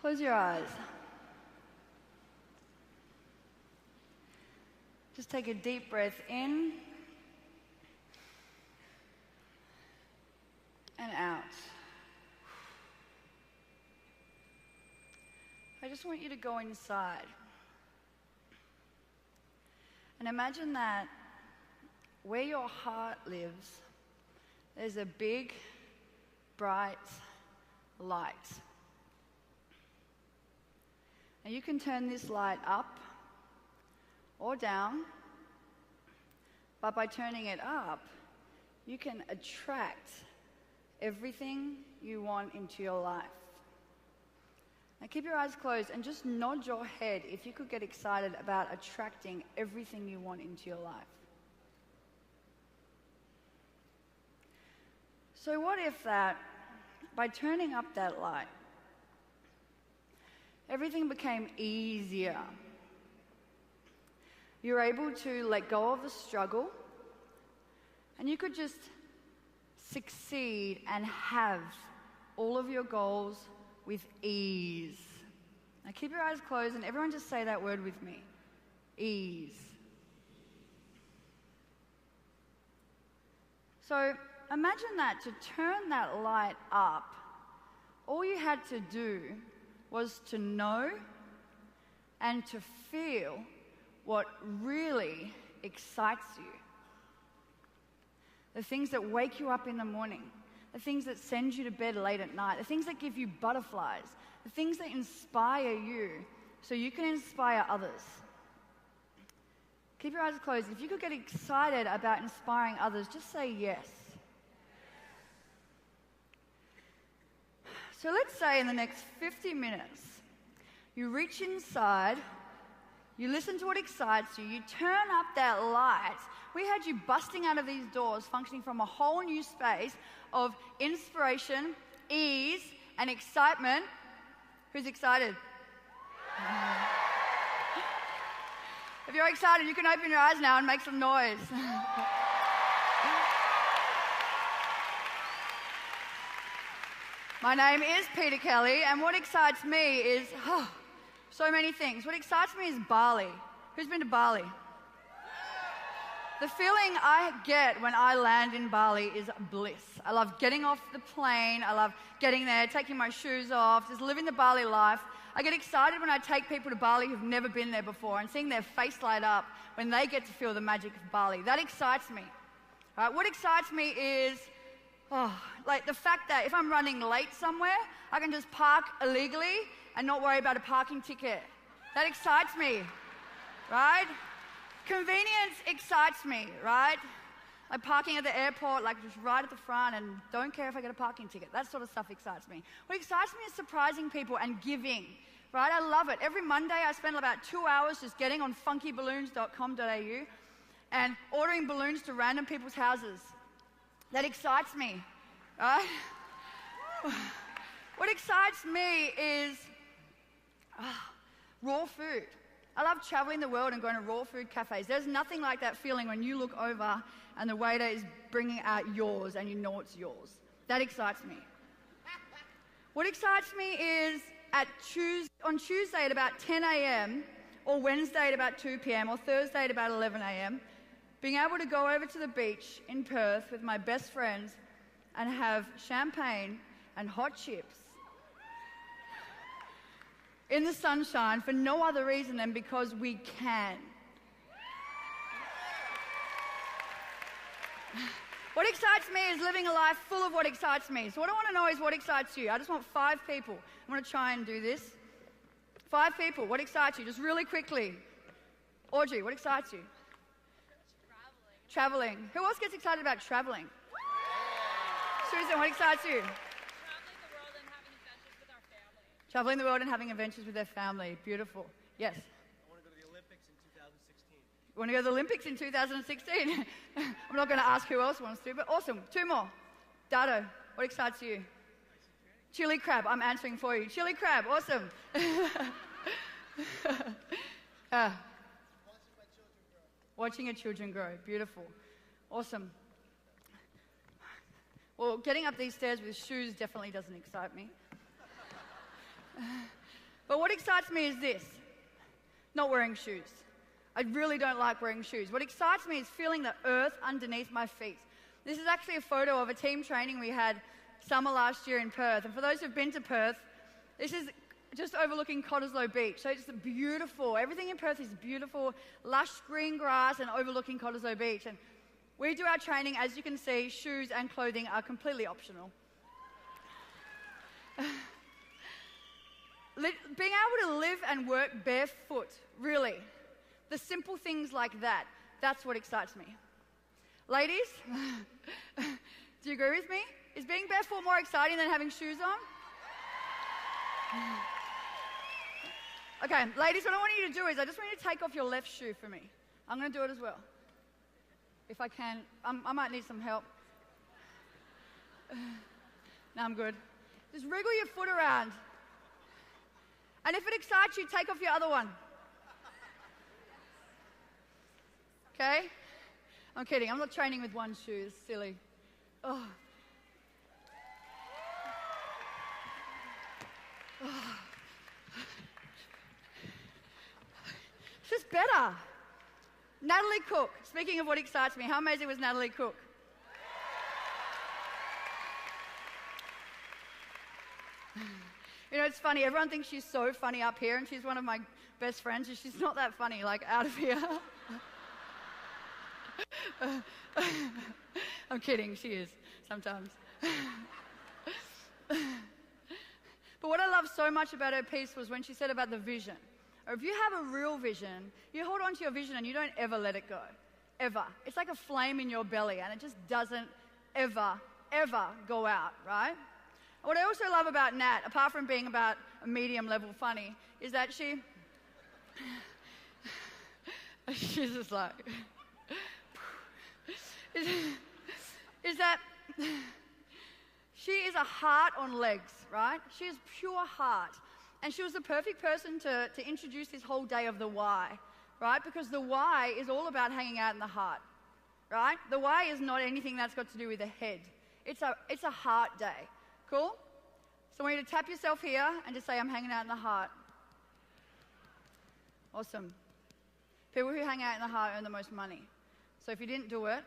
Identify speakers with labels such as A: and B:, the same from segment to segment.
A: Close your eyes. Just take a deep breath in and out. I just want you to go inside and imagine that where your heart lives, there's a big, bright light. And you can turn this light up or down, but by turning it up, you can attract everything you want into your life. Now keep your eyes closed and just nod your head if you could get excited about attracting everything you want into your life. So what if that, by turning up that light, everything became easier? You're able to let go of the struggle, and you could just succeed and have all of your goals with ease. Now keep your eyes closed and everyone just say that word with me. Ease. So imagine that to turn that light up, all you had to do was to know and to feel what really excites you. The things that wake you up in the morning, the things that send you to bed late at night, the things that give you butterflies, the things that inspire you so you can inspire others. Keep your eyes closed. If you could get excited about inspiring others, just say yes. So let's say in the next 50 minutes, you reach inside, you listen to what excites you, you turn up that light. We had you busting out of these doors, functioning from a whole new space of inspiration, ease, and excitement. Who's excited? If you're excited, you can open your eyes now and make some noise. My name is Peter Kelly, and what excites me is so many things. What excites me is Bali. Who's been to Bali? The feeling I get when I land in Bali is bliss. I love getting off the plane. I love getting there, taking my shoes off, just living the Bali life. I get excited when I take people to Bali who've never been there before and seeing their face light up when they get to feel the magic of Bali. That excites me. All right, what excites me is like the fact that if I'm running late somewhere, I can just park illegally and not worry about a parking ticket. That excites me, right? Convenience excites me, right? Like parking at the airport, like just right at the front and don't care if I get a parking ticket. That sort of stuff excites me. What excites me is surprising people and giving, right? I love it. Every Monday I spend about 2 hours just getting on funkyballoons.com.au and ordering balloons to random people's houses. That excites me, right? What excites me is raw food. I love traveling the world and going to raw food cafes. There's nothing like that feeling when you look over and the waiter is bringing out yours and you know it's yours. That excites me. What excites me is on Tuesday at about 10 a.m. or Wednesday at about 2 p.m. or Thursday at about 11 a.m., being able to go over to the beach in Perth with my best friends and have champagne and hot chips in the sunshine for no other reason than because we can. What excites me is living a life full of what excites me. So what I want to know is what excites you. I just want 5 people. I'm going to try and do this. 5 people. What excites you? Just really quickly. Audrey, what excites you? Traveling. Who else gets excited about traveling? Susan, what excites you? Traveling the world and having adventures with their family. Beautiful. Yes?
B: I want to go to the Olympics in 2016.
A: You want to go to the Olympics in 2016? I'm not going to ask who else wants to, but awesome. 2 more. Dado, what excites you? Chili crab. I'm answering for you. Chili crab. Awesome. Watching your children grow. Beautiful. Awesome. Well, getting up these stairs with shoes definitely doesn't excite me. But what excites me is this, not wearing shoes. I really don't like wearing shoes. What excites me is feeling the earth underneath my feet. This is actually a photo of a team training we had summer last year in Perth. And for those who've been to Perth, this is just overlooking Cottesloe Beach. So it's beautiful. Everything in Perth is beautiful, lush green grass and overlooking Cottesloe Beach. And we do our training, as you can see, shoes and clothing are completely optional. Being able to live and work barefoot, really, the simple things like that, that's what excites me. Ladies, do you agree with me? Is being barefoot more exciting than having shoes on? Okay, ladies, what I want you to do is I just want you to take off your left shoe for me. I'm going to do it as well. If I can. I might need some help. No, I'm good. Just wriggle your foot around. And if it excites you, take off your other one. Okay? I'm kidding. I'm not training with one shoe. It's silly. Oh. Oh. This is better. Natalie Cook. Speaking of what excites me, how amazing was Natalie Cook? You know, it's funny. Everyone thinks she's so funny up here, and she's one of my best friends, and she's not that funny, like, out of here. I'm kidding. She is, sometimes. But what I love so much about her piece was when she said about the vision. Or if you have a real vision, you hold on to your vision and you don't ever let it go. Ever. It's like a flame in your belly, and it just doesn't ever go out, right? What I also love about Nat, apart from being about a medium level funny, is that she's just like, is that she is a heart on legs, right? She is pure heart. And she was the perfect person to introduce this whole day of the why, right? Because the why is all about hanging out in the heart, right? The why is not anything that's got to do with the head. It's a heart day. Cool? So I want you to tap yourself here and just say, I'm hanging out in the heart. Awesome. People who hang out in the heart earn the most money. So if you didn't do it,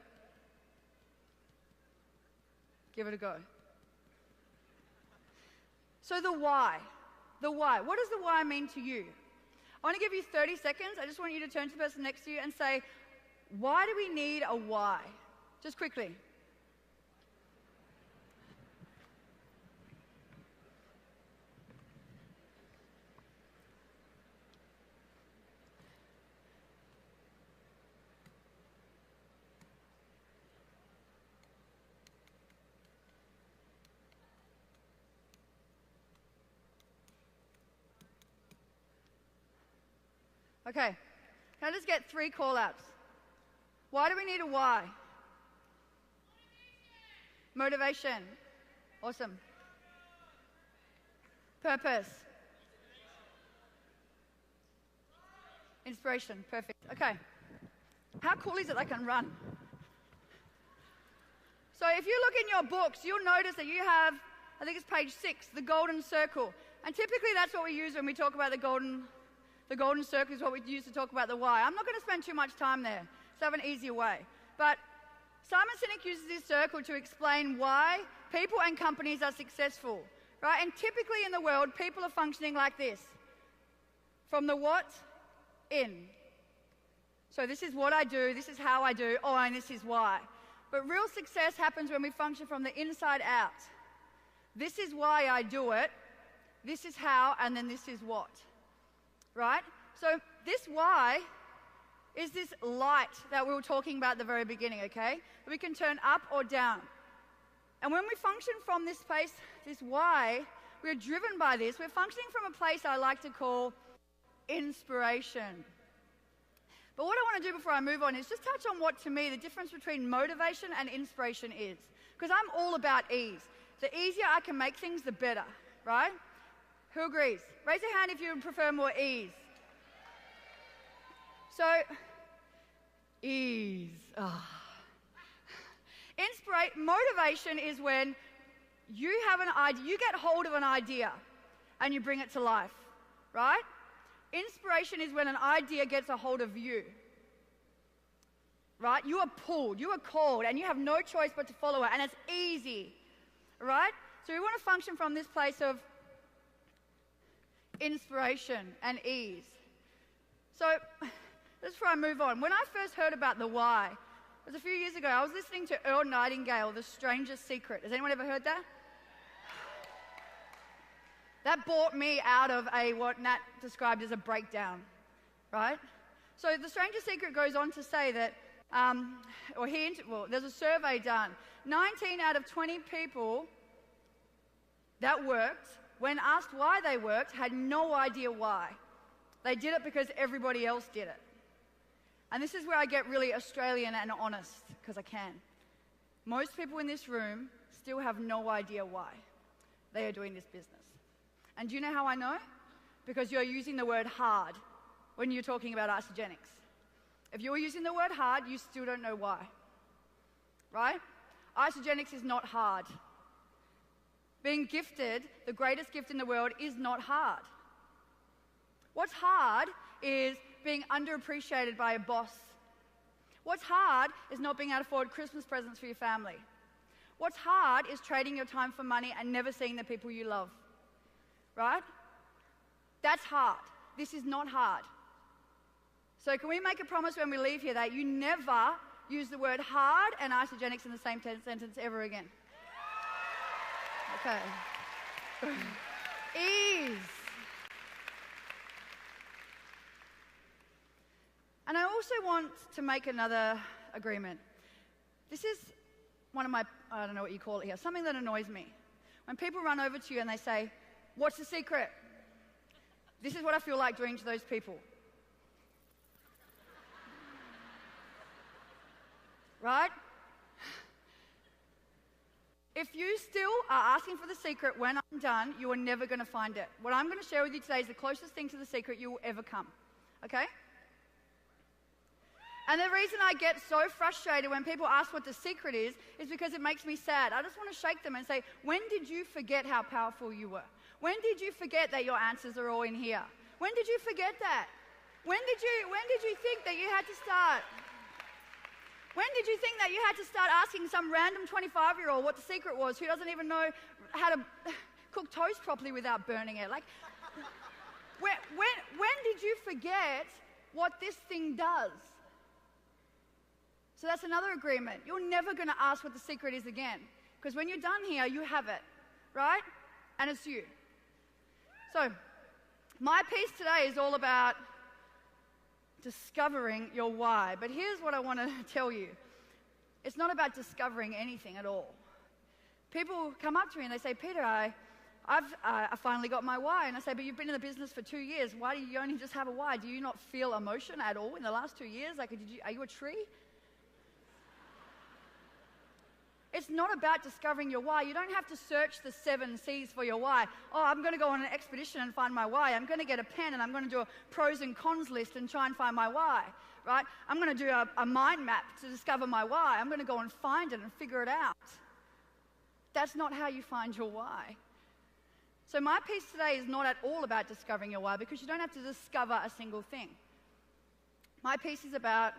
A: give it a go. So the why. The why. What does the why mean to you? I want to give you 30 seconds. I just want you to turn to the person next to you and say, why do we need a why? Just quickly. Okay, can I just get 3 call-outs? Why do we need a why? Motivation. Awesome. Purpose. Inspiration. Perfect. Okay. How cool is it I can run? So if you look in your books, you'll notice that you have, I think it's page 6, the golden circle. And typically that's what we use when we talk about the golden circle is what we use to talk about the why. I'm not going to spend too much time there. Let's have an easier way. But Simon Sinek uses this circle to explain why people and companies are successful, right? And typically in the world, people are functioning like this. From the what? In. So this is what I do, this is how I do, oh, and this is why. But real success happens when we function from the inside out. This is why I do it, this is how, and then this is what. Right? So this why is this light that we were talking about at the very beginning, okay? We can turn up or down. And when we function from this place, this why, we're driven by this. We're functioning from a place I like to call inspiration. But what I want to do before I move on is just touch on what, to me, the difference between motivation and inspiration is. Because I'm all about ease. The easier I can make things, the better, right? Who agrees? Raise your hand if you would prefer more ease. So, ease. Motivation is when you have an idea, you get hold of an idea and you bring it to life. right? Inspiration is when an idea gets a hold of you, right? You are pulled, you are called, and you have no choice but to follow it, and it's easy, right? So we want to function from this place of inspiration and ease. So, just before I move on, when I first heard about the why, it was a few years ago. I was listening to Earl Nightingale, The Strangest Secret. Has anyone ever heard that? That brought me out of what Nat described as a breakdown, right? So The Strangest Secret goes on to say that, there's a survey done. 19 out of 20 people that worked, when asked why they worked, had no idea why. They did it because everybody else did it. And this is where I get really Australian and honest, because I can. Most people in this room still have no idea why they are doing this business. And do you know how I know? Because you're using the word hard when you're talking about Isagenix. If you're using the word hard, you still don't know why. Right? Isagenix is not hard. Being gifted, the greatest gift in the world, is not hard. What's hard is being underappreciated by a boss. What's hard is not being able to afford Christmas presents for your family. What's hard is trading your time for money and never seeing the people you love. Right? That's hard. This is not hard. So can we make a promise when we leave here that you never use the word hard and Isagenix in the same sentence ever again? Okay. Ease. And I also want to make another agreement. This is one of my, I don't know what you call it here, something that annoys me. When people run over to you and they say, "What's the secret?" This is what I feel like doing to those people. Right? If you still are asking for the secret when I'm done, you are never going to find it. What I'm going to share with you today is the closest thing to the secret you will ever come. Okay? And the reason I get so frustrated when people ask what the secret is because it makes me sad. I just want to shake them and say, when did you forget how powerful you were? When did you forget that your answers are all in here? When did you forget that? When did you think that you had to start? When did you think that you had to start asking some random 25-year-old what the secret was who doesn't even know how to cook toast properly without burning it? Like, when did you forget what this thing does? So that's another agreement. You're never going to ask what the secret is again. Because when you're done here, you have it. Right? And it's you. So, my piece today is all about discovering your why. But here's what I want to tell you. It's not about discovering anything at all. People come up to me and they say, "Peter, I finally got my why." And I say, "But you've been in the business for 2 years. Why do you only just have a why? Do you not feel emotion at all in the last 2 years? Like, are you a tree?" It's not about discovering your why. You don't have to search the 7 C's for your why. Oh, I'm going to go on an expedition and find my why. I'm going to get a pen and I'm going to do a pros and cons list and try and find my why, right? I'm going to do a mind map to discover my why. I'm going to go and find it and figure it out. That's not how you find your why. So my piece today is not at all about discovering your why, because you don't have to discover a single thing. My piece is about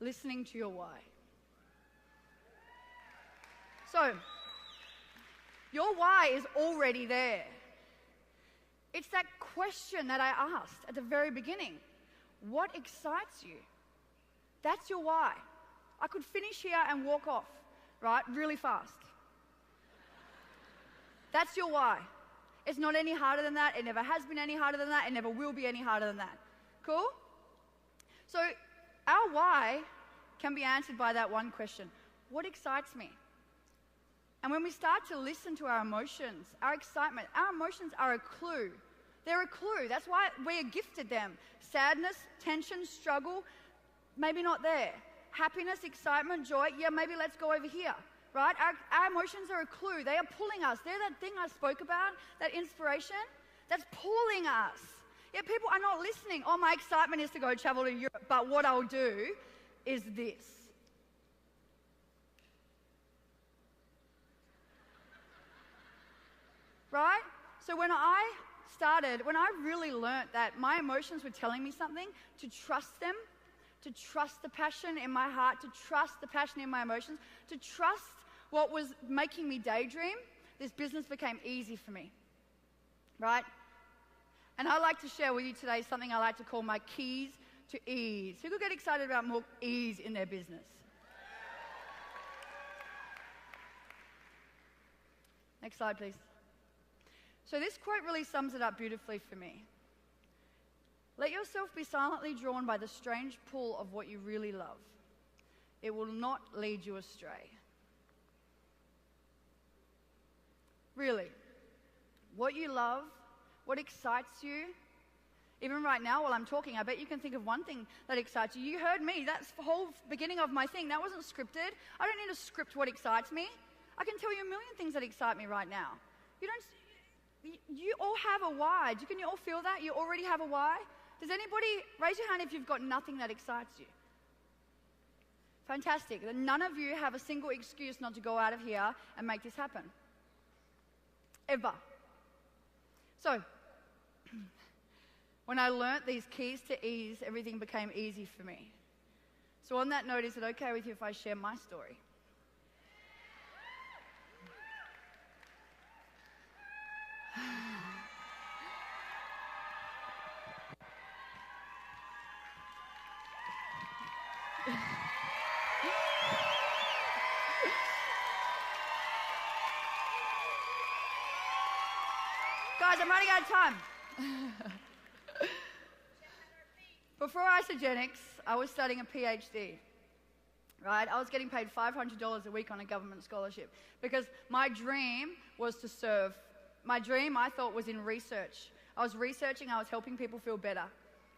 A: listening to your why. So, your why is already there. It's that question that I asked at the very beginning. What excites you? That's your why. I could finish here and walk off, right, really fast. That's your why. It's not any harder than that. It never has been any harder than that. It never will be any harder than that. Cool? So, our why can be answered by that one question. What excites me? And when we start to listen to our emotions, our excitement, our emotions are a clue. They're a clue. That's why we are gifted them. Sadness, tension, struggle, maybe not there. Happiness, excitement, joy, yeah, maybe let's go over here, right? Our emotions are a clue. They are pulling us. They're that thing I spoke about, that inspiration, that's pulling us. Yeah, people are not listening. Oh, my excitement is to go travel to Europe, but what I'll do is this. Right? So when I started, when I really learnt that my emotions were telling me something, to trust them, to trust the passion in my heart, to trust the passion in my emotions, to trust what was making me daydream, this business became easy for me, right? And I'd like to share with you today something I like to call my keys to ease. Who could get excited about more ease in their business? Next slide, please. So this quote really sums it up beautifully for me. Let yourself be silently drawn by the strange pull of what you really love. It will not lead you astray. Really, what you love, what excites you, even right now while I'm talking, I bet you can think of one thing that excites you. You heard me, that's the whole beginning of my thing. That wasn't scripted. I don't need to script what excites me. I can tell you a million things that excite me right now. You all have a why. Can you all feel that? You already have a why? Does anybody, raise your hand if you've got nothing that excites you. Fantastic. Then none of you have a single excuse not to go out of here and make this happen. Ever. So, when I learnt these keys to ease, everything became easy for me. So on that note, is it okay with you if I share my story? Guys, I'm running out of time. Before Isagenix, I was studying a PhD, right? I was getting paid $500 a week on a government scholarship because my dream was to serve. My dream, I thought, was in research. I was researching, I was helping people feel better.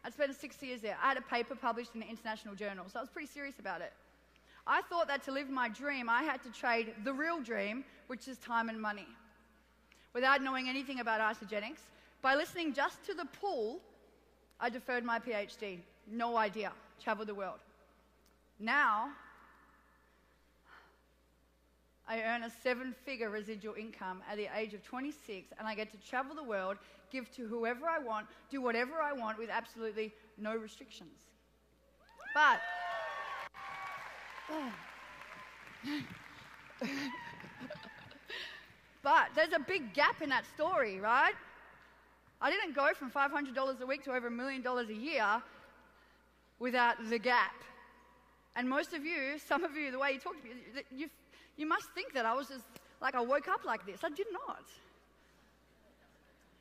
A: I spent 6 years there. I had a paper published in an international journal, so I was pretty serious about it. I thought that to live my dream, I had to trade the real dream, which is time and money. Without knowing anything about Isagenix, by listening just to the pull, I deferred my PhD. No idea. Traveled the world. Now, I earn a 7-figure residual income at the age of 26, and I get to travel the world, give to whoever I want, do whatever I want with absolutely no restrictions. But there's a big gap in that story, right? I didn't go from $500 a week to over $1 million a year without the gap. And most of you, some of you, the way you talk to me, you must think that I was just like I woke up like this. I did not.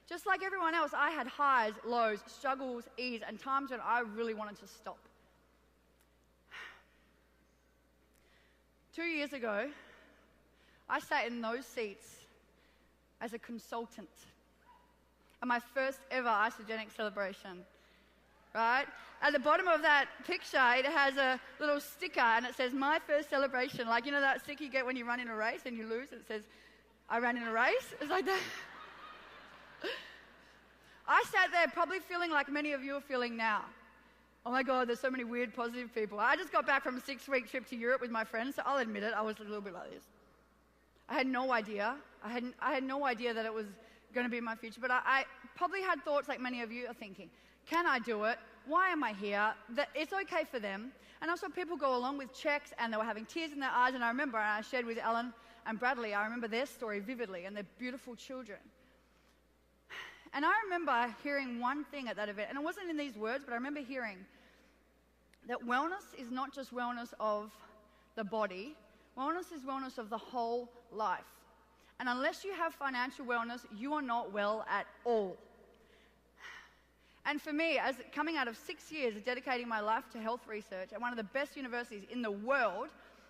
A: Just like everyone else, I had highs, lows, struggles, ease, and times when I really wanted to stop. 2 years ago, I sat in those seats as a consultant at my first ever Isagenix celebration, right? At the bottom of that picture, it has a little sticker and it says, my first celebration. Like, you know that sticker you get when you run in a race and you lose? And it says, I ran in a race. It's like that. I sat there probably feeling like many of you are feeling now. Oh my God, there's so many weird, positive people. I just got back from a 6-week trip to Europe with my friends, so I'll admit it, I was a little bit like this. I had no idea. I had no idea that it was going to be my future, but I probably had thoughts like many of you are thinking. Can I do it? Why am I here? That it's okay for them. And also people go along with checks and they were having tears in their eyes, and I remember, and I shared with Alan and Bradley, I remember their story vividly and their beautiful children. And I remember hearing one thing at that event, and it wasn't in these words, but I remember hearing that wellness is not just wellness of the body, wellness is wellness of the whole life. And unless you have financial wellness, you are not well at all. And for me, as coming out of 6 years of dedicating my life to health research at one of the best universities in the world,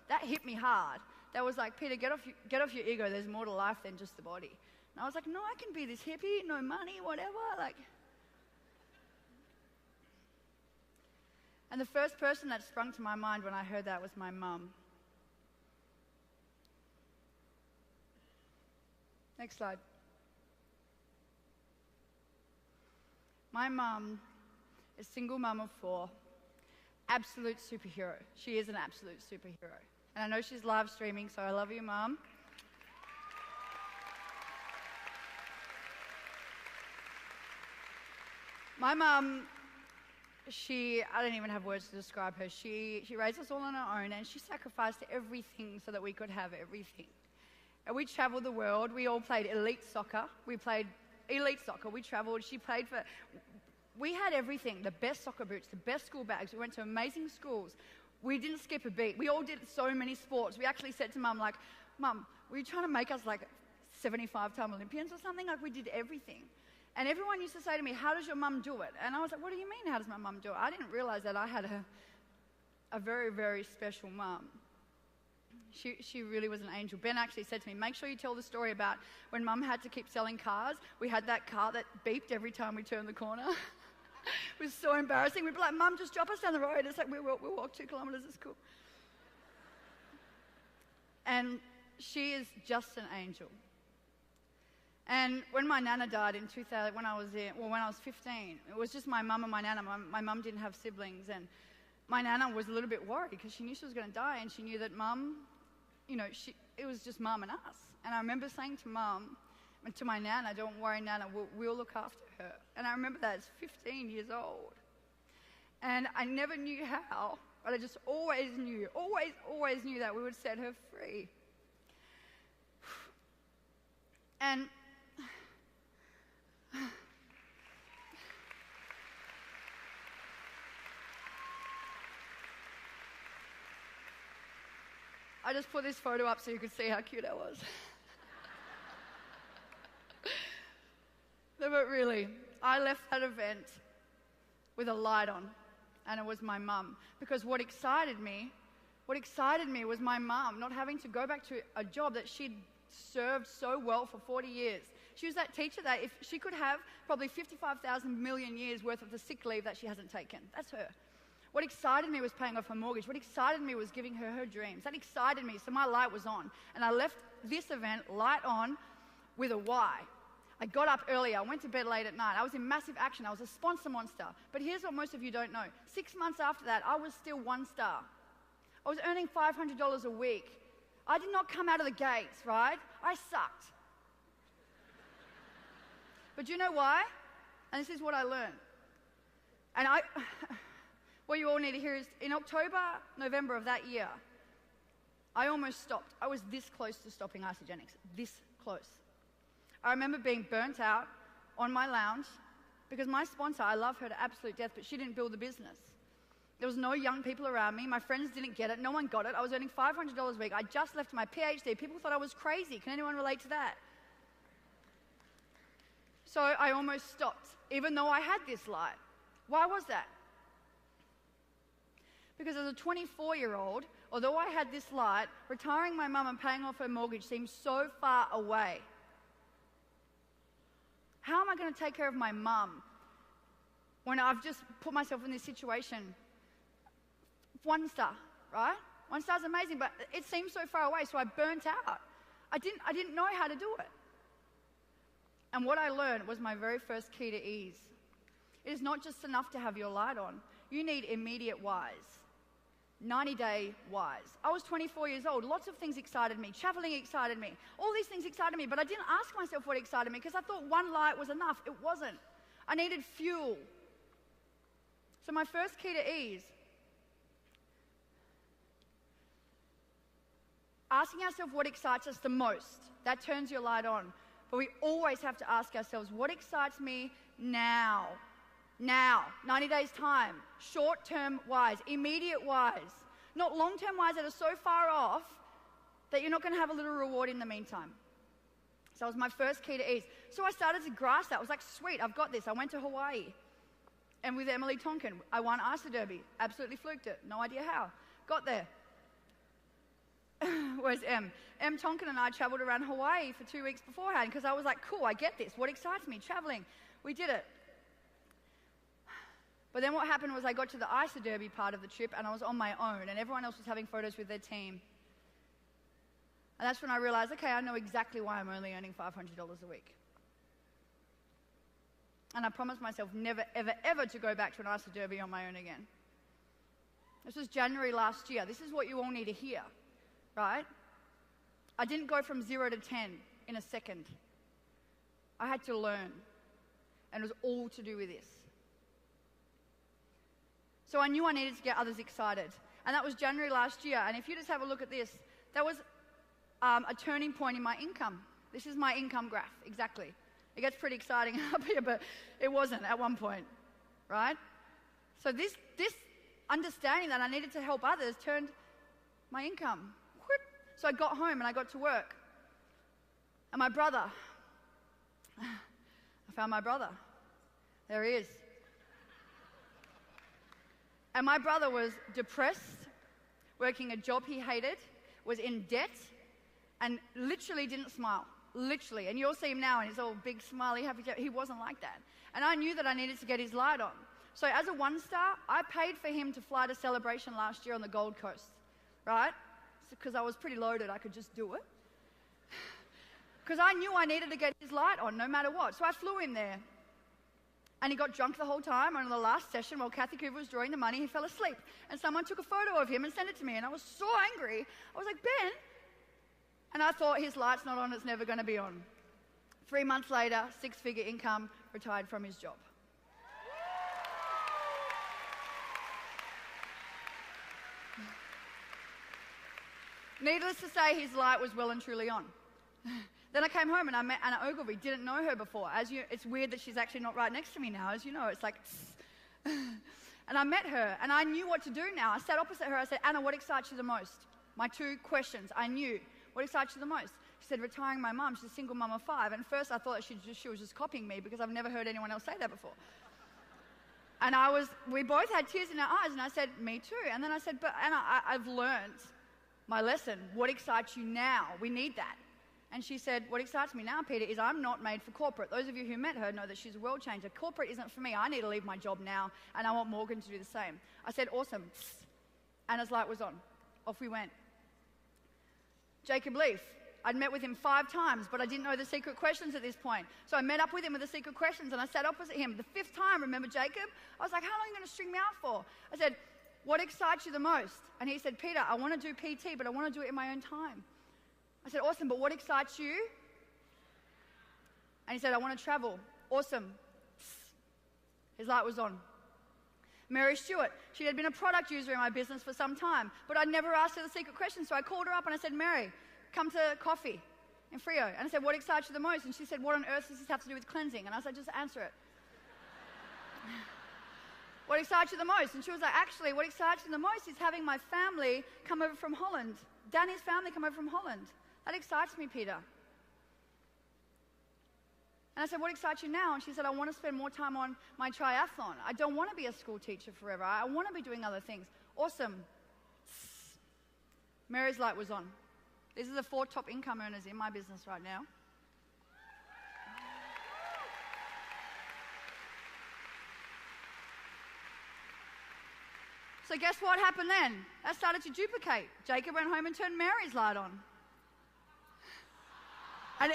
A: that hit me hard. That was like, Peter, get off your ego. There's more to life than just the body. And I was like, no, I can be this hippie, no money, whatever. And the first person that sprung to my mind when I heard that was my mum. Next slide. My mum is a single mum of 4, absolute superhero. She is an absolute superhero. And I know she's live streaming, so I love you, Mum. My mum, I don't even have words to describe her. She raised us all on her own, and she sacrificed everything so that we could have everything. And we traveled the world. We all played elite soccer. We traveled. We had everything, the best soccer boots, the best school bags. We went to amazing schools. We didn't skip a beat. We all did so many sports. We actually said to Mum, like, Mum, were you trying to make us like 75-time Olympians or something? Like, we did everything. And everyone used to say to me, how does your mum do it? And I was like, what do you mean, how does my mum do it? I didn't realize that I had a very, very special mum. She really was an angel. Ben actually said to me, make sure you tell the story about when Mum had to keep selling cars. We had that car that beeped every time we turned the corner. It was so embarrassing. We'd be like, Mum, just drop us down the road. It's like, we'll walk 2 kilometres, it's cool. And she is just an angel. And when my nana died in 2000, when I was 15, it was just my mum and my nana. My mum didn't have siblings, and my nana was a little bit worried because she knew she was going to die, and she knew that Mum, it was just Mum and us. And I remember saying to Mum and to my nana, don't worry, Nana, we'll look after her. And I remember that as 15 years old. And I never knew how, but I just always knew that we would set her free. And I just put this photo up so you could see how cute I was. No, but really, I left that event with a light on, and it was my mum. Because what excited me was my mum not having to go back to a job that she'd served so well for 40 years. She was that teacher that if she could have probably 55,000 million years worth of the sick leave that she hasn't taken. That's her. What excited me was paying off her mortgage. What excited me was giving her her dreams. That excited me, so my light was on. And I left this event light on with a why. I got up early. I went to bed late at night. I was in massive action. I was a sponsor monster. But here's what most of you don't know. 6 months after that, I was still 1 star. I was earning $500 a week. I did not come out of the gates, right? I sucked. But you know why? And this is what I learned. And what you all need to hear is, in October, November of that year, I almost stopped. I was this close to stopping Isagenix, this close. I remember being burnt out on my lounge because my sponsor, I love her to absolute death, but she didn't build the business. There was no young people around me. My friends didn't get it. No one got it. I was earning $500 a week. I just left my PhD. People thought I was crazy. Can anyone relate to that? So I almost stopped, even though I had this light. Why was that? Because as a 24-year-old, although I had this light, retiring my mum and paying off her mortgage seemed so far away. How am I going to take care of my mum when I've just put myself in this situation? 1 star, right? 1 star's amazing, but it seemed so far away, so I burnt out. I didn't know how to do it. And what I learned was my very first key to ease. It is not just enough to have your light on. You need immediate whys. 90-day whys. I was 24 years old. Lots of things excited me. Traveling excited me. All these things excited me, but I didn't ask myself what excited me because I thought 1 light was enough. It wasn't. I needed fuel. So my first key to ease, asking ourselves what excites us the most. That turns your light on. But we always have to ask ourselves, what excites me now? Now, 90 days time, short-term whys, immediate whys, not long-term whys that are so far off that you're not going to have a little reward in the meantime. So that was my first key to ease. So I started to grasp that. I was like, sweet, I've got this. I went to Hawaii, and with Emily Tonkin, I won ISA Derby. Absolutely fluked it. No idea how. Got there. Where's Em? Em Tonkin and I traveled around Hawaii for 2 weeks beforehand because I was like, cool, I get this. What excites me? Traveling. We did it. But then what happened was I got to the ISA Derby part of the trip and I was on my own and everyone else was having photos with their team. And that's when I realized, okay, I know exactly why I'm only earning $500 a week. And I promised myself never, ever, ever to go back to an ISA Derby on my own again. This was January last year. This is what you all need to hear, right? I didn't go from 0 to 10 in a second. I had to learn. And it was all to do with this. So I knew I needed to get others excited. And that was January last year. And if you just have a look at this, that was a turning point in my income. This is my income graph, exactly. It gets pretty exciting up here, but it wasn't at one point, right? So this understanding that I needed to help others turned my income. So I got home and I got to work. And my brother, I found my brother. There he is. And my brother was depressed, working a job he hated, was in debt, and literally didn't smile. Literally. And you'll see him now, and he's all big, smiley, happy. He wasn't like that. And I knew that I needed to get his light on. So as a one-star, I paid for him to fly to Celebration last year on the Gold Coast, right? Because I was pretty loaded, I could just do it. Because I knew I needed to get his light on no matter what. So I flew him there. And he got drunk the whole time. And in the last session, while Kathy Cooper was drawing the money, he fell asleep. And someone took a photo of him and sent it to me. And I was so angry. I was like, Ben. And I thought, his light's not on, it's never going to be on. 3 months later, 6-figure income, retired from his job. Needless to say, his light was well and truly on. Then I came home and I met Anna Ogilvie. Didn't know her before. It's weird that she's actually not right next to me now. As you know, it's like... And I met her, and I knew what to do now. I sat opposite her. I said, Anna, what excites you the most? My 2 questions. I knew. What excites you the most? She said, retiring my mum. She's a single mum of 5. And first I thought that she was just copying me because I've never heard anyone else say that before. And we both had tears in our eyes, and I said, me too. And then I said, but Anna, I've learned my lesson. What excites you now? We need that. And she said, what excites me now, Peter, is I'm not made for corporate. Those of you who met her know that she's a world changer. Corporate isn't for me. I need to leave my job now, and I want Morgan to do the same. I said, awesome. Anna's light was on. Off we went. Jacob Leaf. I'd met with him 5 times, but I didn't know the secret questions at this point. So I met up with him with the secret questions, and I sat opposite him. The 5th time, remember Jacob? I was like, how long are you going to string me out for? I said, what excites you the most? And he said, Peter, I want to do PT, but I want to do it in my own time. I said, awesome, but what excites you? And he said, I want to travel. Awesome. His light was on. Mary Stewart, she had been a product user in my business for some time, but I'd never asked her the secret question, so I called her up and I said, Mary, come to coffee in Frio. And I said, what excites you the most? And she said, what on earth does this have to do with cleansing? And I said, just answer it. What excites you the most? And she was like, actually, what excites me the most is having my family come over from Holland. Danny's family come over from Holland. That excites me, Peter. And I said, what excites you now? And she said, I want to spend more time on my triathlon. I don't want to be a school teacher forever. I want to be doing other things. Awesome. Mary's light was on. These are the 4 top income earners in my business right now. So guess what happened then? That started to duplicate. Jacob went home and turned Mary's light on. And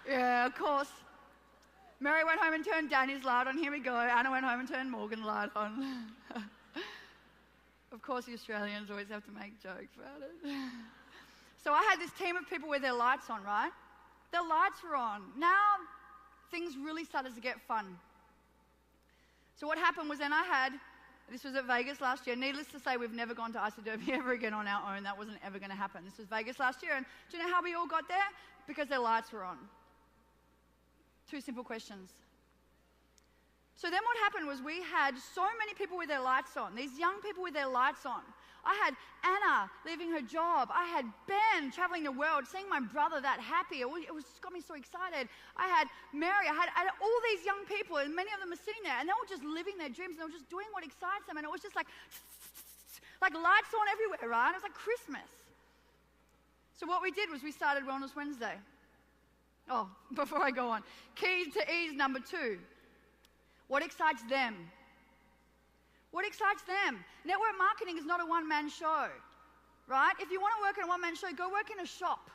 A: yeah, of course. Mary went home and turned Danny's light on. Here we go. Anna went home and turned Morgan's light on. Of course, the Australians always have to make jokes about it. So I had this team of people with their lights on, right? Their lights were on. Now, things really started to get fun. So what happened was then this was at Vegas last year. Needless to say, we've never gone to Isoderby ever again on our own. That wasn't ever going to happen. This was Vegas last year. And do you know how we all got there? Because their lights were on. 2 simple questions. So then what happened was we had so many people with their lights on, these young people with their lights on. I had Anna leaving her job. I had Ben traveling the world, seeing my brother that happy. It got me so excited. I had Mary. I had all these young people, and many of them were sitting there, and they were just living their dreams, and they were just doing what excites them, and it was just like lights on everywhere, right? It was like Christmas. So what we did was we started Wellness Wednesday. Oh, before I go on. Key to ease number 2. What excites them? What excites them? Network marketing is not a one-man show, right? If you want to work in a one-man show, go work in a shop.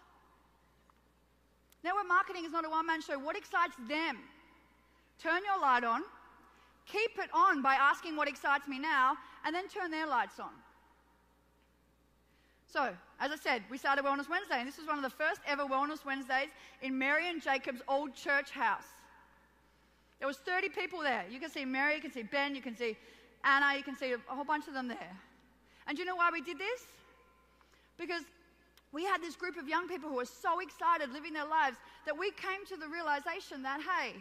A: Network marketing is not a one-man show. What excites them? Turn your light on, keep it on by asking what excites me now, and then turn their lights on. So, as I said, we started Wellness Wednesday, and this was one of the first ever Wellness Wednesdays in Mary and Jacob's old church house. There was 30 people there. You can see Mary, you can see Ben, you can see Anna, you can see a whole bunch of them there. And do you know why we did this? Because we had this group of young people who were so excited living their lives that we came to the realization that, hey,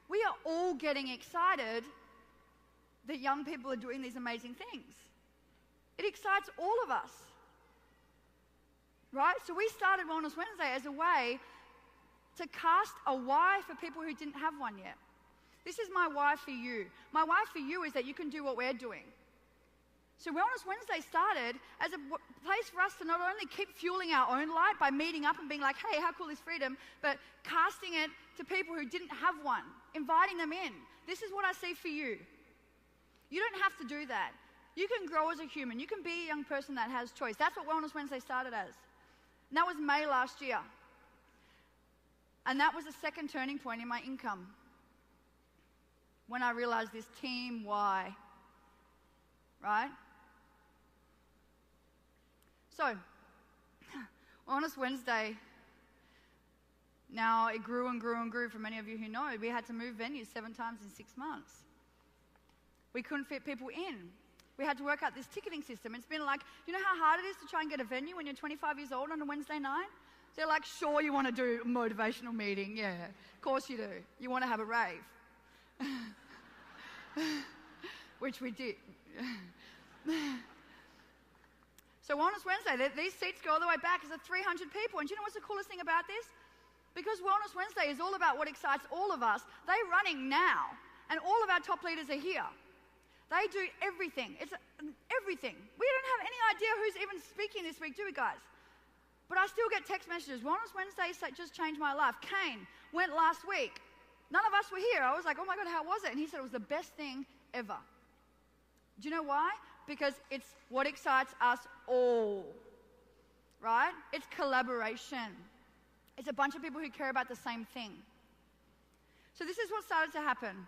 A: we are all getting excited that young people are doing these amazing things. It excites all of us, right? So we started Wellness Wednesday as a way to cast a why for people who didn't have one yet. This is my why for you. My why for you is that you can do what we're doing. So Wellness Wednesday started as a place for us to not only keep fueling our own light by meeting up and being like, hey, how cool is freedom, but casting it to people who didn't have one, inviting them in. This is what I see for you. You don't have to do that. You can grow as a human. You can be a young person that has choice. That's what Wellness Wednesday started as. And that was May last year. And that was the second turning point in my income. When I realized this team why, right? So, Wellness Wednesday, now it grew and grew and grew. For many of you who know, we had to move venues 7 times in 6 months. We couldn't fit people in. We had to work out this ticketing system. It's been like, you know how hard it is to try and get a venue when you're 25 years old on a Wednesday night? They're like, sure, you want to do a motivational meeting. Yeah, of course you do. You want to have a rave. Which we did. So Wellness Wednesday, these seats go all the way back. It's 300 people. And do you know what's the coolest thing about this? Because Wellness Wednesday is all about what excites all of us. They're running now. And all of our top leaders are here. They do everything. It's everything. We don't have any idea who's even speaking this week, do we, guys? But I still get text messages. Wellness Wednesday just changed my life. Kane went last week. None of us were here. I was like, oh my God, how was it? And he said it was the best thing ever. Do you know why? Because it's what excites us all, right? It's collaboration. It's a bunch of people who care about the same thing. So this is what started to happen.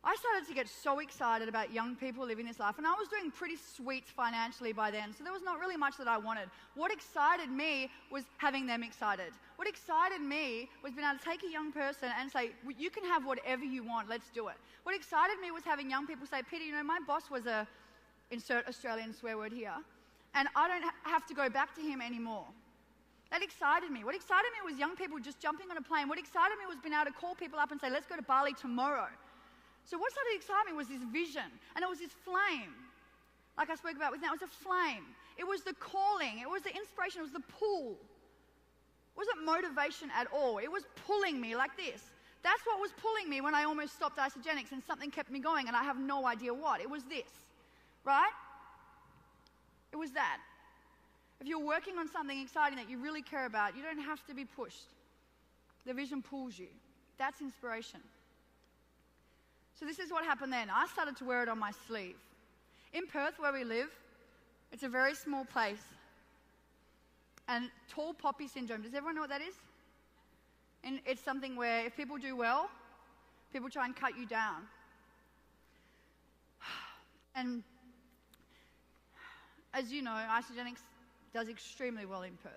A: I started to get so excited about young people living this life, and I was doing pretty sweet financially by then, so there was not really much that I wanted. What excited me was having them excited. What excited me was being able to take a young person and say, you can have whatever you want, let's do it. What excited me was having young people say, Peter, you know, my boss was insert Australian swear word here, and I don't have to go back to him anymore. That excited me. What excited me was young people just jumping on a plane. What excited me was being able to call people up and say, let's go to Bali tomorrow. So what started to excite me was this vision, and it was this flame, like I spoke about with now. It was a flame. It was the calling. It was the inspiration. It was the pull. It wasn't motivation at all. It was pulling me like this. That's what was pulling me when I almost stopped Isagenix and something kept me going, and I have no idea what. It was this, right? It was that. If you're working on something exciting that you really care about, you don't have to be pushed. The vision pulls you. That's inspiration. So this is what happened then. I started to wear it on my sleeve. In Perth, where we live, it's a very small place. And tall poppy syndrome, does everyone know what that is? And it's something where if people do well, people try and cut you down. And as you know, Isagenix does extremely well in Perth.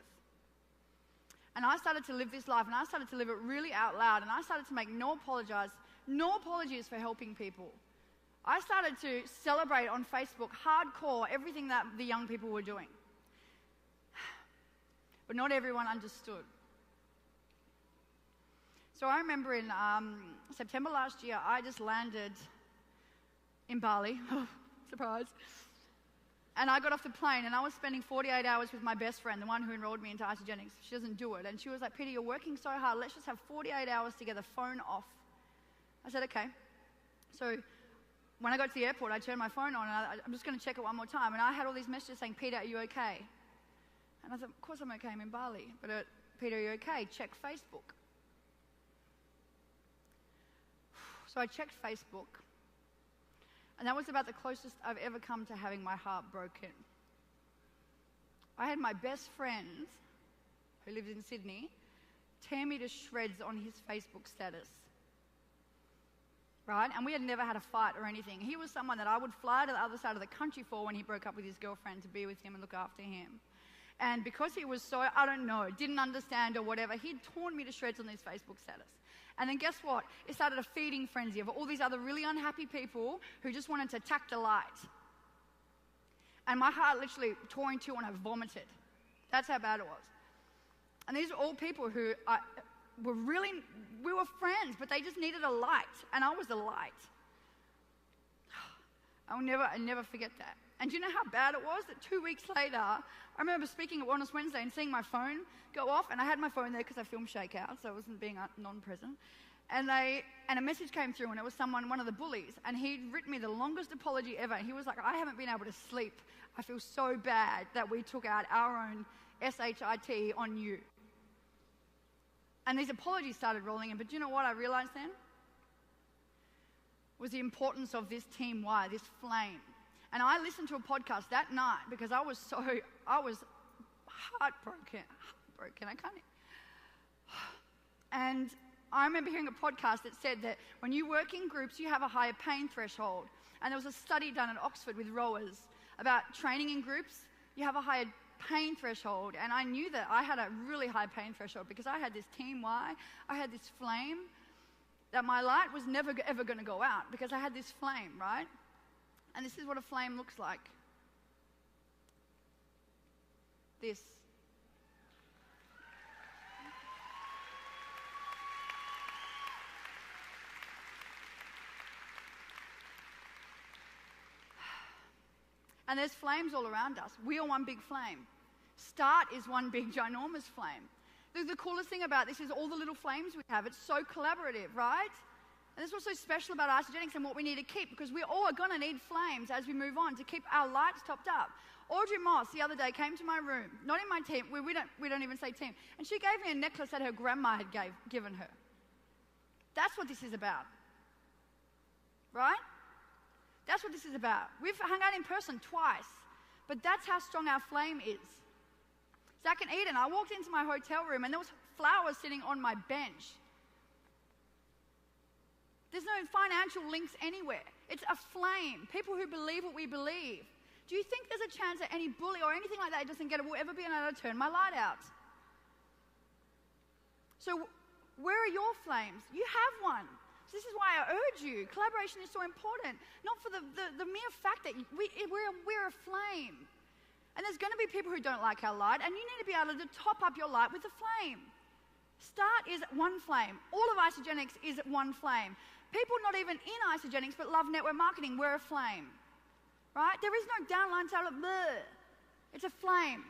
A: And I started to live this life, and I started to live it really out loud, and I started to make no apologies for helping people. I started to celebrate on Facebook hardcore everything that the young people were doing. But not everyone understood. So I remember in September last year, I just landed in Bali. Surprise. And I got off the plane, and I was spending 48 hours with my best friend, the one who enrolled me into Isagenix. She doesn't do it. And she was like, Peter, you're working so hard. Let's just have 48 hours together, phone off. I said, okay. So when I got to the airport, I turned my phone on, and I'm just going to check it one more time. And I had all these messages saying, Peter, are you okay? And I thought, of course I'm okay, I'm in Bali. But Peter, are you okay? Check Facebook. So I checked Facebook. And that was about the closest I've ever come to having my heart broken. I had my best friend, who lives in Sydney, tear me to shreds on his Facebook status. Right? And we had never had a fight or anything. He was someone that I would fly to the other side of the country for when he broke up with his girlfriend to be with him and look after him. And because he was so, I don't know, didn't understand or whatever, he'd torn me to shreds on his Facebook status. And then guess what? It started a feeding frenzy of all these other really unhappy people who just wanted to attack the light. And my heart literally tore in two and I vomited. That's how bad it was. And these are all people who we were friends, but they just needed a light. And I was the light. I'll never forget that. And do you know how bad it was? That 2 weeks later, I remember speaking at Wellness Wednesday and seeing my phone go off, and I had my phone there because I filmed Shakeout, so I wasn't being non-present. And a message came through, and it was one of the bullies, and he'd written me the longest apology ever. He was like, I haven't been able to sleep. I feel so bad that we took out our own SHIT on you. And these apologies started rolling in, but do you know what I realized then? Was the importance of this Team Y, this flame. And I listened to a podcast that night because I was heartbroken. I can't. And I remember hearing a podcast that said that when you work in groups, you have a higher pain threshold. And there was a study done at Oxford with rowers about training in groups. You have a higher pain threshold. And I knew that I had a really high pain threshold because I had this Team Y, I had this flame, that my light was never ever going to go out because I had this flame, right? And this is what a flame looks like. This. And there's flames all around us. We are one big flame. Start is one big ginormous flame. The coolest thing about this is all the little flames we have. It's so collaborative, right? And this is what's so special about Isogenics and what we need to keep, because we all are going to need flames as we move on to keep our lights topped up. Audrey Moss the other day came to my room, not in my team, we don't even say team, and she gave me a necklace that her grandma had given her. That's what this is about, right? That's what this is about. We've hung out in person twice, but that's how strong our flame is. Zach and Eden, I walked into my hotel room and there was flowers sitting on my bench. There's no financial links anywhere. It's a flame. People who believe what we believe. Do you think there's a chance that any bully or anything like that doesn't get it will ever be able to turn my light out? So where are your flames? You have one. So this is why I urge you. Collaboration is so important. Not for the mere fact that we're a flame. And there's going to be people who don't like our light, and you need to be able to top up your light with a flame. Start is one flame. All of Isogenics is one flame. People not even in Isogenics but love network marketing, we're a flame. Right? There is no downline salad. It's a flame.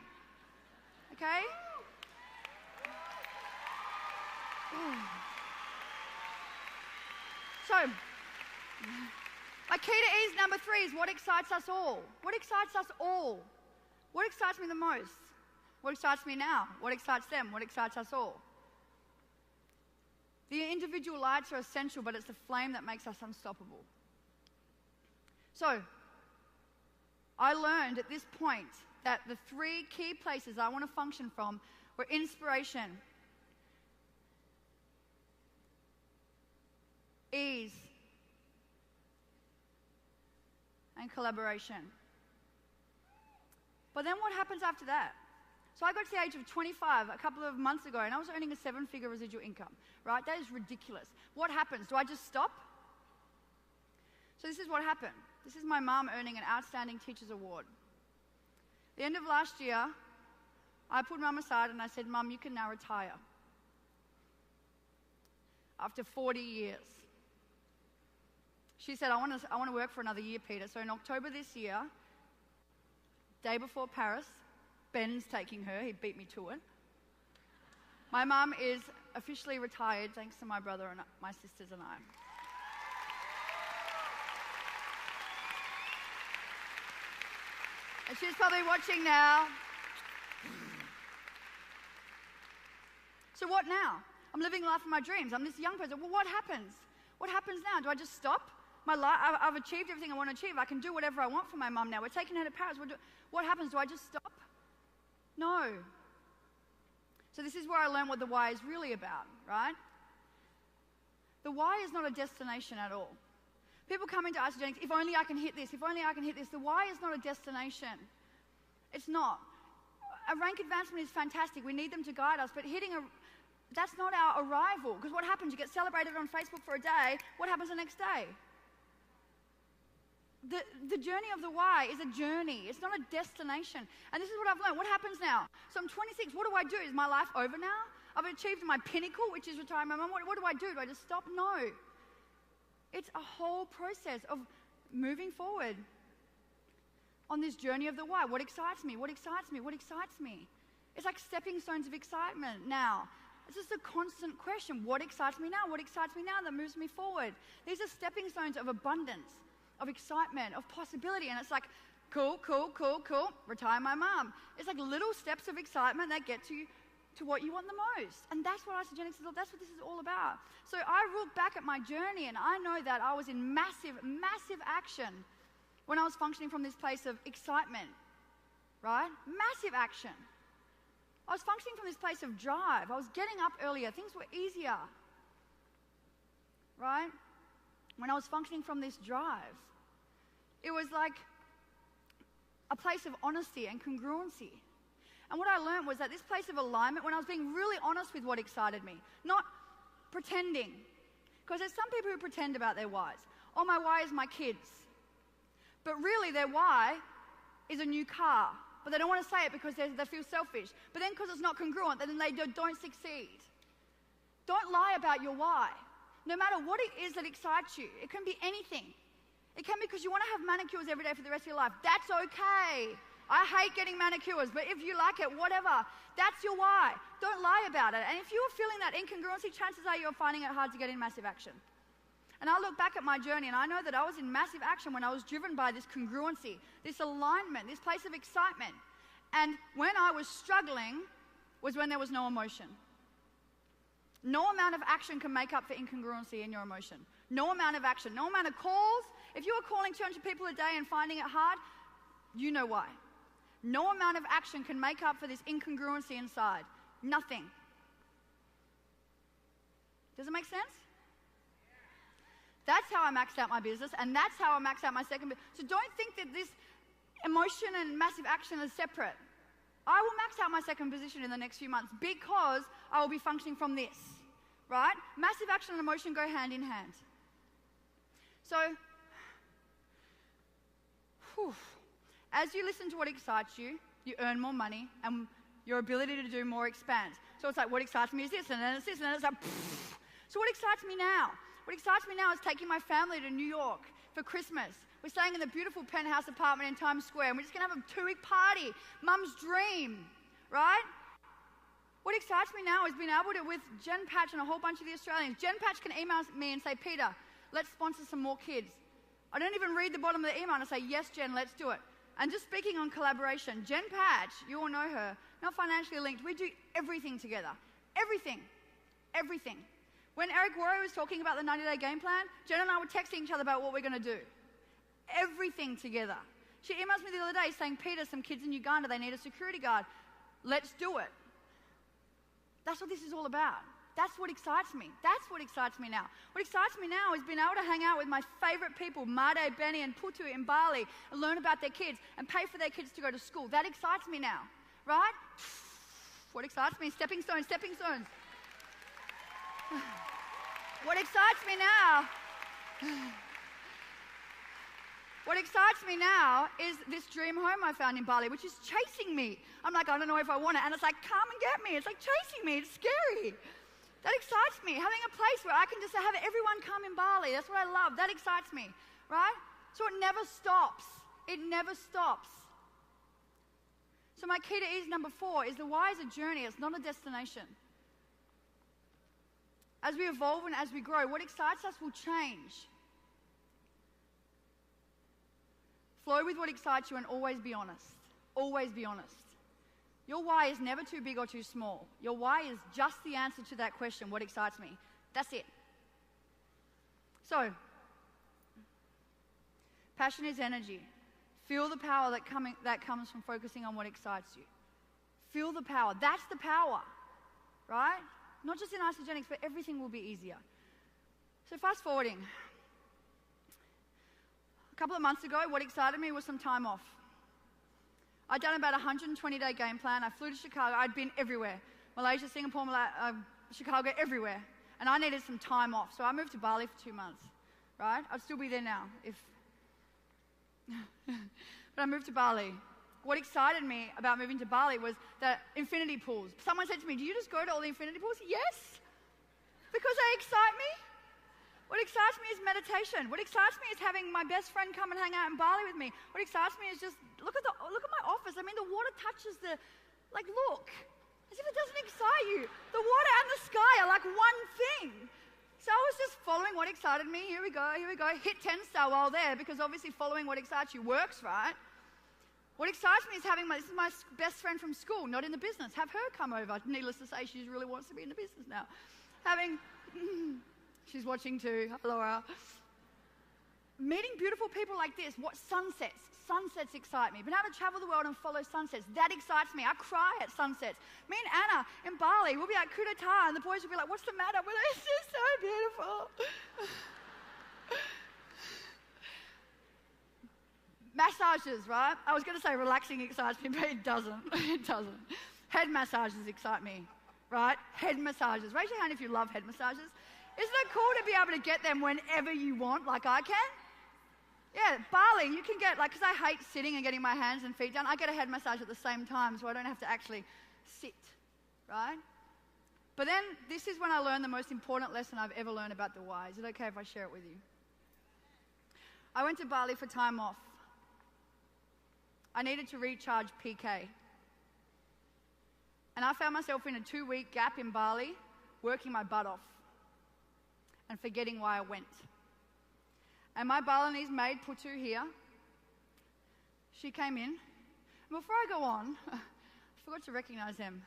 A: Okay? So, my key to ease number 3 is what excites us all. What excites us all? What excites me the most? What excites me now? What excites them? What excites us all? The individual lights are essential, but it's the flame that makes us unstoppable. So, I learned at this point that the 3 key places I want to function from were inspiration, ease, and collaboration. But then what happens after that? So I got to the age of 25 a couple of months ago, and I was earning a 7-figure residual income, right? That is ridiculous. What happens? Do I just stop? So this is what happened. This is my mom earning an Outstanding Teacher's Award. The end of last year, I put Mum aside and I said, Mum, you can now retire. After 40 years. She said, I want to work for another year, Peter. So in October this year, day before Paris, Ben's taking her. He beat me to it. My mum is officially retired thanks to my brother and my sisters and I. And she's probably watching now. So what now? I'm living life of my dreams. I'm this young person. Well, what happens? What happens now? Do I just stop? My life, I've achieved everything I want to achieve. I can do whatever I want for my mum now. We're taking her to Paris. What happens? Do I just stop? No. So this is where I learned what the why is really about, right? The why is not a destination at all. People come into Isogenics, if only I can hit this, if only I can hit this. The why is not a destination. It's not. A rank advancement is fantastic. We need them to guide us, but That's not our arrival. Because what happens? You get celebrated on Facebook for a day. What happens the next day? The journey of the why is a journey. It's not a destination. And this is what I've learned. What happens now? So I'm 26. What do I do? Is my life over now? I've achieved my pinnacle, which is retiring my mum. What do I do? Do I just stop? No. It's a whole process of moving forward on this journey of the why. What excites me? What excites me? What excites me? It's like stepping stones of excitement now. It's just a constant question. What excites me now? What excites me now that moves me forward? These are stepping stones of abundance, of excitement, of possibility. And it's like, cool, cool, cool, cool, retire my mum. It's like little steps of excitement that get you to what you want the most. And that's what Isagenix is all, that's what this is all about. So I look back at my journey and I know that I was in massive, massive action when I was functioning from this place of excitement, right? Massive action. I was functioning from this place of drive. I was getting up earlier. Things were easier, right? When I was functioning from this drive, it was like a place of honesty and congruency. And what I learned was that this place of alignment, when I was being really honest with what excited me, not pretending. Because there's some people who pretend about their whys. Oh, my why is my kids. But really their why is a new car. But they don't want to say it because they feel selfish. But then because it's not congruent, then they don't succeed. Don't lie about your why. No matter what it is that excites you, it can be anything. It can be because you want to have manicures every day for the rest of your life. That's okay. I hate getting manicures, but if you like it, whatever. That's your why. Don't lie about it. And if you're feeling that incongruency, chances are you're finding it hard to get in massive action. And I look back at my journey and I know that I was in massive action when I was driven by this congruency, this alignment, this place of excitement. And when I was struggling was when there was no emotion. No amount of action can make up for incongruency in your emotion. No amount of action, no amount of calls. If you are calling 200 people a day and finding it hard, you know why. No amount of action can make up for this incongruency inside. Nothing. Does it make sense? That's how I maxed out my business, and that's how I maxed out my second business. So don't think that this emotion and massive action is separate. I will max out my second position in the next few months because I will be functioning from this, right? Massive action and emotion go hand in hand. So, as you listen to what excites you, you earn more money, and your ability to do more expands. So it's like, what excites me is this, and then it's this, and then it's like, so what excites me now? What excites me now is taking my family to New York for Christmas. We're staying in the beautiful penthouse apartment in Times Square, and we're just going to have a 2-week party. Mum's dream, right? What excites me now is being able to, with Jen Patch and a whole bunch of the Australians, Jen Patch can email me and say, Peter, let's sponsor some more kids. I don't even read the bottom of the email and I say, yes, Jen, let's do it. And just speaking on collaboration, Jen Patch, you all know her, not financially linked, we do everything together. Everything. Everything. When Eric Warrior was talking about the 90-day game plan, Jen and I were texting each other about what we're going to do. Everything together. She emails me the other day saying, Peter, some kids in Uganda, they need a security guard. Let's do it. That's what this is all about. That's what excites me. That's what excites me now. What excites me now is being able to hang out with my favorite people, Made, Benny, and Putu in Bali, and learn about their kids and pay for their kids to go to school. That excites me now, right? What excites me? Stepping stones, stepping stones. What excites me now, is this dream home I found in Bali, which is chasing me. I'm like, I don't know if I want it. And it's like, come and get me. It's like chasing me. It's scary. That excites me. Having a place where I can just have everyone come in Bali. That's what I love. That excites me, right? So it never stops. It never stops. So my key to ease number 4 is the why is a journey. It's not a destination. As we evolve and as we grow, what excites us will change. Flow with what excites you and always be honest. Always be honest. Your why is never too big or too small. Your why is just the answer to that question, what excites me? That's it. So, passion is energy. Feel the power that comes from focusing on what excites you. Feel the power. That's the power, right? Not just in Isagenix, but everything will be easier. So fast forwarding. A couple of months ago, what excited me was some time off. I'd done about a 120-day game plan. I flew to Chicago. I'd been everywhere. Malaysia, Singapore, Chicago, everywhere. And I needed some time off. So I moved to Bali for 2 months, right? I'd still be there now if... But I moved to Bali. What excited me about moving to Bali was the infinity pools. Someone said to me, do you just go to all the infinity pools? Yes, because they excite me. What excites me is meditation. What excites me is having my best friend come and hang out in Bali with me. What excites me is just, look at my office. I mean, the water touches the, like, look, as if it doesn't excite you. The water and the sky are like one thing. So I was just following what excited me. Here we go. Hit 10-star while there, because obviously following what excites you works, right? What excites me is having this is my best friend from school, not in the business. Have her come over. Needless to say, she really wants to be in the business now. She's watching too. Hi, Laura. Meeting beautiful people like this. What sunsets? Sunsets excite me. Being able to travel the world and follow sunsets, that excites me. I cry at sunsets. Me and Anna in Bali, we'll be at Kudeta, and the boys will be like, what's the matter? We're like, it's just so beautiful. Massages, right? I was going to say relaxing excites me, but it doesn't. It doesn't. Head massages excite me, right? Head massages. Raise your hand if you love head massages. Isn't it cool to be able to get them whenever you want, like I can? Yeah, Bali, you can get, like, because I hate sitting and getting my hands and feet done, I get a head massage at the same time so I don't have to actually sit, right? But then this is when I learned the most important lesson I've ever learned about the why. Is it okay if I share it with you? I went to Bali for time off. I needed to recharge PK. And I found myself in a 2-week gap in Bali, working my butt off and forgetting why I went. And my Balinese maid, Putu, here, she came in. And before I go on, I forgot to recognize them.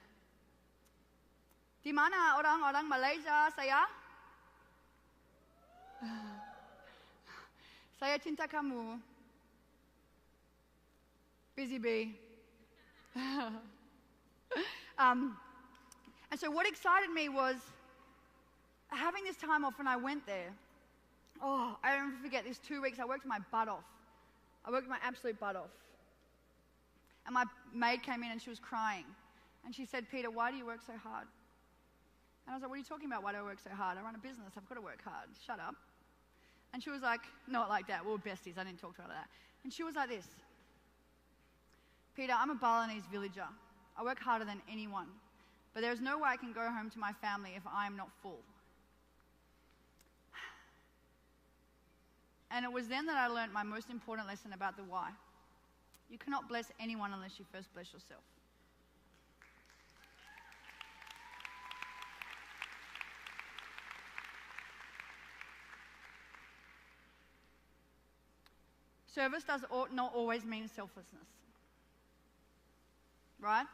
A: Di mana orang-orang Malaysia saya? Saya cinta kamu. Busy bee. And so what excited me was having this time off when I went there. Oh, I don't forget, these 2 weeks I worked my butt off. I worked my absolute butt off. And my maid came in and she was crying. And she said, Peter, why do you work so hard? And I was like, what are you talking about? Why do I work so hard? I run a business. I've got to work hard. Shut up. And she was like, not like that. We were besties. I didn't talk to her like that. And she was like this. Peter, I'm a Balinese villager. I work harder than anyone. But there's no way I can go home to my family if I am not full. And it was then that I learned my most important lesson about the why. You cannot bless anyone unless you first bless yourself. Service does not always mean selflessness. Right?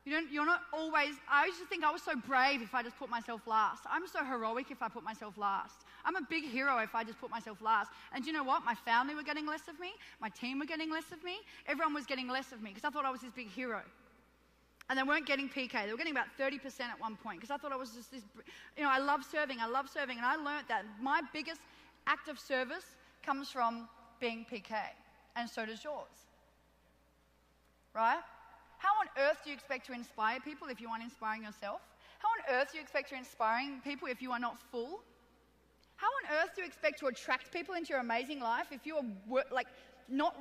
A: You're not always, I used to think I was so brave if I just put myself last. I'm so heroic if I put myself last. I'm a big hero if I just put myself last. And do you know what? My family were getting less of me. My team were getting less of me. Everyone was getting less of me because I thought I was this big hero. And they weren't getting PK. They were getting about 30% at one point because I thought I was just this, I love serving. And I learned that my biggest act of service comes from being PK. And so does yours. Right? How on earth do you expect to inspire people if you aren't inspiring yourself? How on earth do you expect to inspiring people if you are not full? How on earth do you expect to attract people into your amazing life if you are not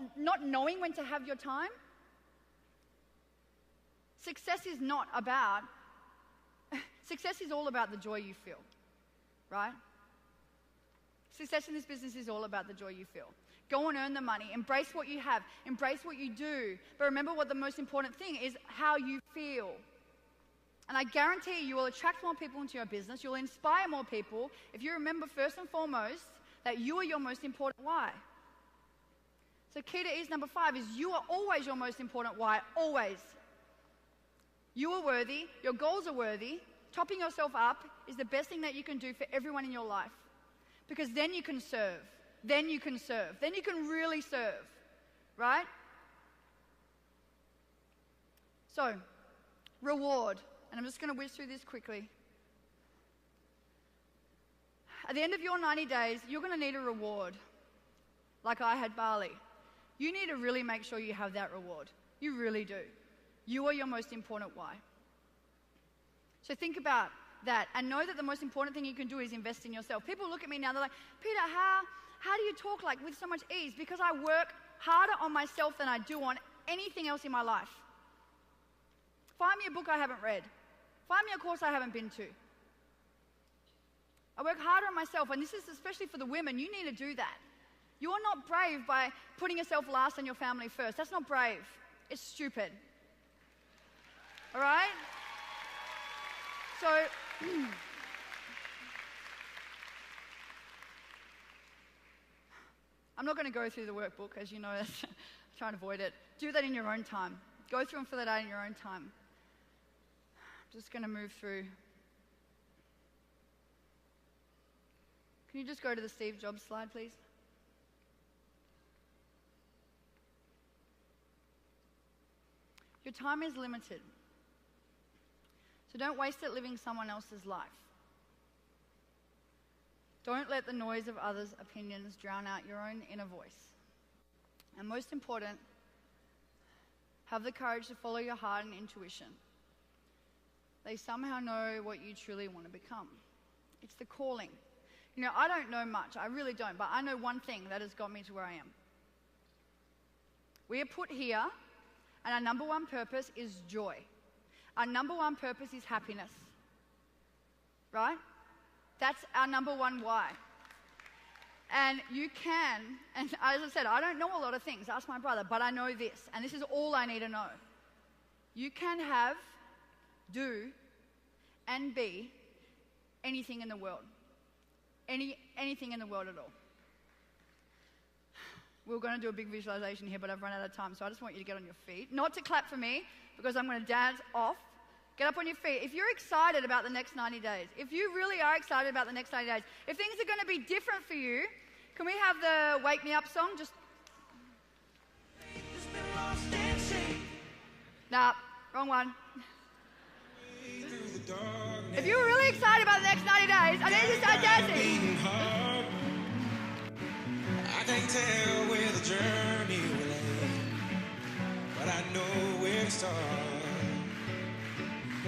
A: knowing when to have your time? Success is all about the joy you feel, right? Success in this business is all about the joy you feel. Go and earn the money. Embrace what you have. Embrace what you do. But remember what the most important thing is, how you feel. And I guarantee you will attract more people into your business. You'll inspire more people if you remember first and foremost that you are your most important why. So key to ease number 5 is you are always your most important why. Always. You are worthy. Your goals are worthy. Topping yourself up is the best thing that you can do for everyone in your life. Because then you can serve. Then you can serve. Then you can really serve. Right? So, reward. And I'm just going to whiz through this quickly. At the end of your 90 days, you're going to need a reward. Like I had Bali. You need to really make sure you have that reward. You really do. You are your most important why. So think about that and know that the most important thing you can do is invest in yourself. People look at me now, they're like, Peter, how do you talk like with so much ease? Because I work harder on myself than I do on anything else in my life. Find me a book I haven't read. Find me a course I haven't been to. I work harder on myself, and this is especially for the women. You need to do that. You are not brave by putting yourself last and your family first. That's not brave. It's stupid. All right? So, I'm not going to go through the workbook, as you know. I'm trying to avoid it. Do that in your own time. Go through them for the day in your own time. I'm just going to move through. Can you just go to the Steve Jobs slide, please? Your time is limited. So don't waste it living someone else's life. Don't let the noise of others' opinions drown out your own inner voice. And most important, have the courage to follow your heart and intuition. They somehow know what you truly want to become. It's the calling. You know, I don't know much, I really don't, but I know one thing that has got me to where I am. We are put here, and our number one purpose is joy. Our number one purpose is happiness. Right? That's our number one why. And you can, and as I said, I don't know a lot of things, ask my brother, but I know this, and this is all I need to know. You can have, do, and be anything in the world. Anything in the world at all. We were going to do a big visualization here, but I've run out of time, so I just want you to get on your feet. Not to clap for me, because I'm going to dance off. Get up on your feet. If you're excited about the next 90 days, if you really are excited about the next 90 days, if things are going to be different for you, can we have the Wake Me Up song? Just. Nah, wrong one. If you're really excited about the next 90 days, I need you to start dancing.
C: I can't tell where the journey will end, but I know where to start.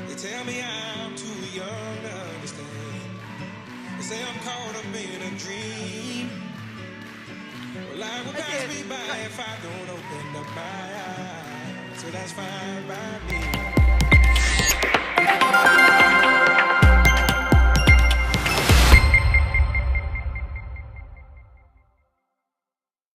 C: They tell me I'm too young to understand. They say I'm caught up in a dream. Well, life will pass me by if I don't open up my eyes. So that's fine by me.